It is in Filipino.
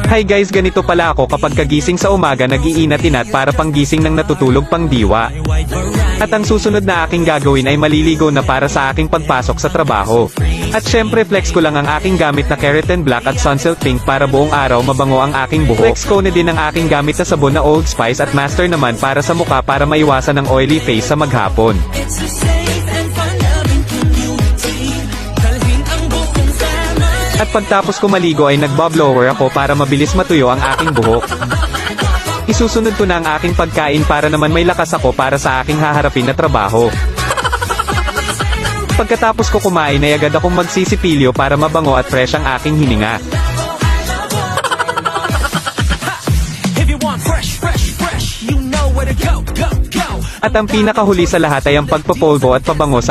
Hi guys, ganito pala ako kapag kagising sa umaga nag-iinat-inat para panggising ng natutulog pang diwa. At ang susunod na aking gagawin ay maliligo na para sa aking pagpasok sa trabaho. At syempre flex ko lang ang aking gamit na keratin black at sunsilk pink para buong araw mabango ang aking buhok. Flex ko na din ang aking gamit na sabon na Old Spice at Master naman para sa mukha para maiwasan ang oily face sa maghapon. At pagtapos ko maligo ay nagbo-blower ako para mabilis matuyo ang aking buhok. Isusunod ko na ang aking pagkain para naman may lakas ako para sa aking haharapin na trabaho. Pagkatapos ko kumain ay agad akong magsisipilyo para mabango at fresh ang aking hininga. At ang pinakahuli sa lahat ay ang pagpapolvo at pabango sa